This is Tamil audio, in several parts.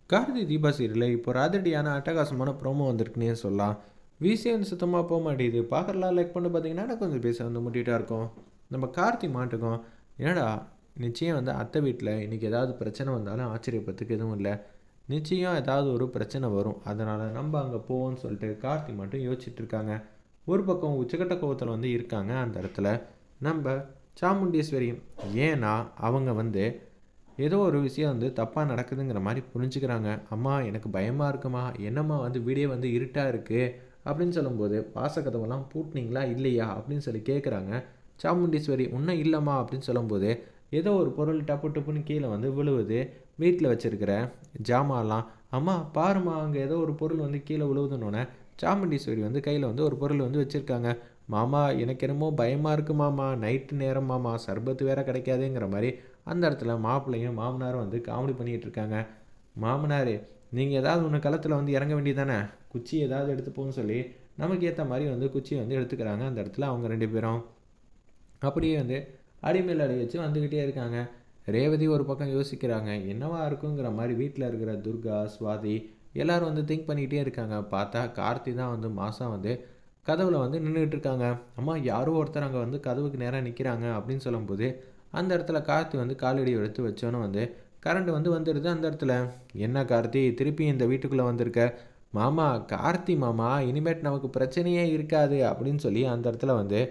கார்த்தி தீபா சீரியலில் இப்போ ராதிரடியான அட்டகாசமான ப்ரோமோ வந்திருக்குன்னே சொல்லலாம். விசிஎன் சுத்தமாக போக மாட்டேங்குது. பார்க்குறலாம் லைக் பண்ணி பார்த்தீங்கன்னா கொஞ்சம் பேச வந்து முட்டிகிட்டா இருக்கும். நம்ம கார்த்தி மாட்டுக்கும் என்னடா நிச்சயம் வந்து அத்தை வீட்டில் இன்றைக்கி ஏதாவது பிரச்சனை வந்தாலும் ஆச்சரியப்பத்துக்கு எதுவும் இல்லை. நிச்சயம் ஏதாவது ஒரு பிரச்சனை வரும், அதனால் நம்ம அங்கே போவோம்னு சொல்லிட்டு கார்த்தி மட்டும் யோசிச்சுட்டு இருக்காங்க. ஒரு பக்கம் உச்சக்கட்ட கோவத்தில் வந்து இருக்காங்க அந்த இடத்துல நம்ம சாமுண்டீஸ்வரி. ஏன்னா அவங்க வந்து ஏதோ ஒரு விஷயம் வந்து தப்பாக நடக்குதுங்கிற மாதிரி புரிஞ்சுக்கிறாங்க. அம்மா எனக்கு பயமாக இருக்குமா, என்னம்மா வந்து வீடே வந்து இருட்டாக இருக்குது அப்படின்னு சொல்லும்போது, வாசக்கதவெல்லாம் பூட்டினீங்களா இல்லையா அப்படின்னு சொல்லி கேட்குறாங்க. சாமுண்டீஸ்வரி இன்னும் இல்லைம்மா அப்படின்னு சொல்லும்போது, ஏதோ ஒரு பொருள் டப்பு டப்புன்னு கீழே வந்து விழுவுது. வீட்டில் வச்சுருக்கிற ஜாமான்லாம், அம்மா பாருமா அங்கே ஏதோ ஒரு பொருள் வந்து கீழே விழுவுதுன்னொன்னே சாமுண்டீஸ்வரி வந்து கையில் வந்து ஒரு பொருள் வந்து வச்சுருக்காங்க. மாமா எனக்கு என்னமோ பயமாக இருக்குது மாமா, நைட்டு நேரம் மாமா, சர்பத்து வேற கிடைக்காதுங்கிற மாதிரி அந்த இடத்துல மாப்பிள்ளையும் மாமனாரும் வந்து காமெடி பண்ணிகிட்டு இருக்காங்க. மாமனார் நீங்கள் ஏதாவது ஒன்று களத்தில் வந்து இறங்க வேண்டியதானே, குச்சி ஏதாவது எடுத்துப்போன்னு சொல்லி நமக்கு ஏற்ற மாதிரி வந்து குச்சியை வந்து எடுத்துக்கிறாங்க. அந்த இடத்துல அவங்க 2 பேரும் அப்படியே வந்து அடிமேல் அடி வச்சு வந்துக்கிட்டே இருக்காங்க. ரேவதி ஒரு பக்கம் யோசிக்கிறாங்க, என்னவா இருக்குங்கிற மாதிரி. வீட்டில் இருக்கிற துர்கா, சுவாதி எல்லோரும் வந்து திங்க் பண்ணிக்கிட்டே இருக்காங்க. பார்த்தா கார்த்தி தான் வந்து மாதம் வந்து கதவில் வந்து நின்றுட்டு இருக்காங்க. அம்மா யாரோ ஒருத்தர் அங்கே வந்து கதவுக்கு நேராக நிற்கிறாங்க அப்படின்னு சொல்லும்போது, அந்த இடத்துல கார்த்தி வந்து காலடி எடுத்து வச்சோன்னு வந்து கரண்ட் வந்து வந்துடுது. அந்த இடத்துல என்ன கார்த்தி திருப்பி இந்த வீட்டுக்குள்ளே வந்திருக்க, மாமா கார்த்தி மாமா இனிமேட் நமக்கு பிரச்சனையே இருக்காது அப்படின்னு சொல்லி அந்த இடத்துல வந்து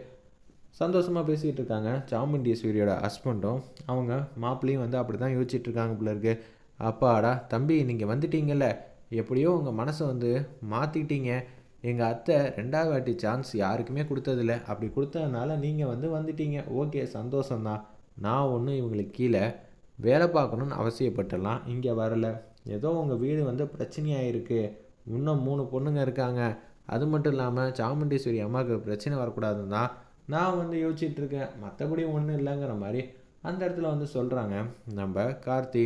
சந்தோஷமாக பேசிகிட்டு இருக்காங்க. சாமுண்டீஸ்வரியோட ஹஸ்பண்டும் அவங்க மாப்பிள்ளையும் வந்து அப்படி தான் யோசிச்சுட்டு இருக்காங்க போல இருக்கு. அப்பாடா தம்பி நீங்கள் வந்துட்டீங்கல்ல, எப்படியோ உங்கள் மனசை வந்து மாற்றிட்டீங்க. எங்கள் அத்தை 2வது வாட்டி சான்ஸ் யாருக்குமே கொடுத்ததில்ல, அப்படி கொடுத்ததுனால நீங்கள் வந்து வந்துட்டீங்க. ஓகே சந்தோஷம்தான். நான் ஒன்றும் இவங்களுக்கு கீழே வேலை பார்க்கணுன்னு அவசியப்பட்டலாம் இங்கே வரலை. ஏதோ உங்கள் வீடு வந்து பிரச்சனையாக இருக்குது, இன்னும் 3 பொண்ணுங்க இருக்காங்க, அது மட்டும் இல்லாமல் சாமுண்டீஸ்வரி அம்மாவுக்கு பிரச்சனை வரக்கூடாதுன்னு தான் நான் வந்து யோசிச்சுட்ருக்கேன், மற்றபடி ஒன்றும் இல்லைங்கிற மாதிரி அந்த இடத்துல வந்து சொல்கிறாங்க நம்ம கார்த்தி.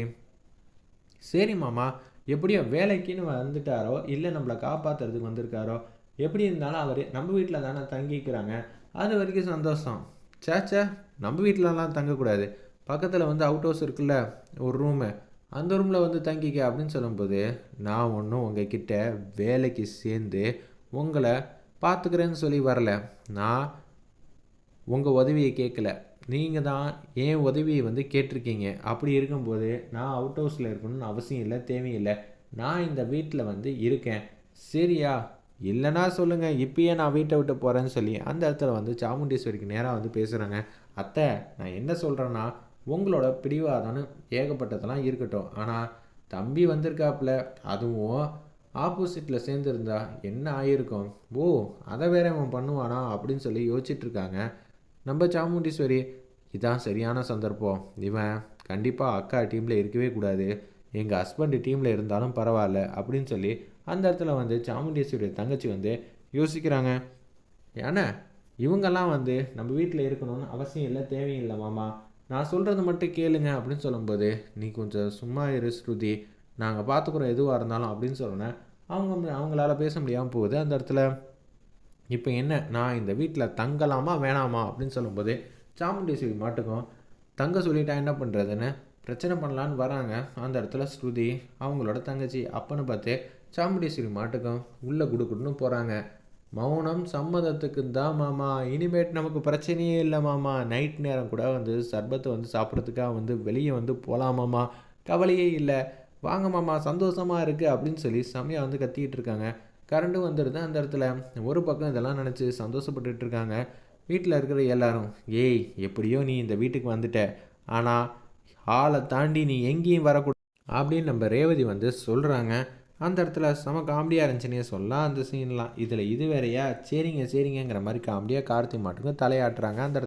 சரி மாமா, எப்படியோ வேலைக்குன்னு வந்துட்டாரோ இல்லை நம்மளை காப்பாற்றுறதுக்கு வந்திருக்காரோ, எப்படி இருந்தாலும் அவர் நம்ம வீட்டில் தானே தங்கிக்கிறாங்க, அது வரைக்கும் சந்தோஷம். சேச்சே நம்ம வீட்டிலலாம் தங்கக்கூடாது, பக்கத்தில் வந்து அவுட் ஹவுஸ் இருக்குல்ல ஒரு ரூமு, அந்த ரூமில் வந்து தங்கிக்க அப்படின்னு சொல்லும்போது, நான் ஒன்றும் உங்ககிட்ட வேலைக்கு சேர்ந்து உங்களை பார்த்துக்கிறேன்னு சொல்லி வரல, நான் உங்கள் உதவியை கேட்கல, நீங்கள் தான் ஏன் உதவியை வந்து கேட்டிருக்கீங்க. அப்படி இருக்கும்போது நான் அவுட் ஹவுஸில் இருக்கணும்னு அவசியம் இல்லை, தேவையில்லை. நான் இந்த வீட்டில் வந்து இருக்கேன், சரியா? இல்லைனா சொல்லுங்கள், இப்பயே நான் வீட்டை விட்டு போகிறேன்னு சொல்லி அந்த இடத்துல வந்து சாமுண்டீஸ்வரிக்கு நேராக வந்து பேசுகிறாங்க. அத்தை நான் என்ன சொல்கிறேன்னா, உங்களோட பிடிவாதம்னு ஏகப்பட்டதெல்லாம் இருக்கட்டும், ஆனால் தம்பி வந்திருக்காப்புல, அதுவும் ஆப்போசிட்டில் சேர்ந்துருந்தா என்ன ஆகியிருக்கும்? ஓ அதை வேற அவன் பண்ணுவானா அப்படின்னு சொல்லி யோசிச்சுட்ருக்காங்க நம்ம சாமுண்டீஸ்வரி. இதான் சரியான சந்தர்ப்பம், இவன் கண்டிப்பாக அக்கா டீமில் இருக்கவே கூடாது, எங்கள் ஹஸ்பண்டு டீமில் இருந்தாலும் பரவாயில்ல அப்படின்னு சொல்லி அந்த இடத்துல வந்து சாமுண்டீஸ்வரி தங்கச்சி வந்து யோசிக்கிறாங்க. ஏன்னா இவங்கெல்லாம் வந்து நம்ம வீட்டில் இருக்கணும்னு அவசியம் இல்லை, தேவையில்லை மாமா, நான் சொல்கிறது மட்டும் கேளுங்க அப்படின்னு சொல்லும்போது, நீ கொஞ்சம் சும்மா இரு ஸ்ருதி, நாங்கள் பார்த்துக்குறோம் எதுவாக இருந்தாலும் அப்படின்னு சொன்னேன். அவங்களால பேச முடியாமல் போகுது. அந்த இடத்துல இப்போ என்ன, நான் இந்த வீட்டில் தங்கலாமா வேணாமா அப்படின்னு சொல்லும்போது, சாமுண்டீஸ்வரி மாட்டுக்கும் தங்க சொல்லிட்டா என்ன பண்ணுறதுன்னு பிரச்சனை பண்ணலான்னு வராங்க. அந்த இடத்துல ஸ்ருதி அவங்களோட தங்கச்சி. அப்பன்னு பார்த்து சாமுண்டீஸ்வரி மாட்டுக்கும் உள்ளே குடுக்குடுன்னு போகிறாங்க. மௌனம் சம்மதத்துக்கு தான் மாமா, இனிமேட் நமக்கு பிரச்சனையே இல்லை மாமா, நைட் நேரம் கூட வந்து சர்பத்தை வந்து சாப்பிட்றதுக்காக வந்து வெளியே வந்து போகலாமாம்மா, கவலையே இல்லை, வாங்க மாமா சந்தோஷமாக இருக்குது அப்படின்னு சொல்லி செம்மையாக வந்து கத்திக்கிட்டு இருக்காங்க. கரண்ட்டும் வந்துடுது. அந்த இடத்துல ஒரு பக்கம் இதெல்லாம் நினச்சி சந்தோஷப்பட்டுட்டு இருக்காங்க வீட்டில் இருக்கிற எல்லாரும். ஏய் எப்படியோ நீ இந்த வீட்டுக்கு வந்துட்ட, ஆனால் ஹாலை தாண்டி நீ எங்கேயும் வரக்கூடாது அப்படின்னு நம்ம ரேவதி வந்து சொல்கிறாங்க. அந்த இடத்துல செம காமெடியாக இருந்துச்சுன்னே சொல்லலாம் அந்த சீன்லாம். இதில் இது வேறையா, சரிங்க சரிங்கிற மாதிரி காமெடியாக கார்த்தி மாட்டுக்கும் தலையாட்டுறாங்க. அந்த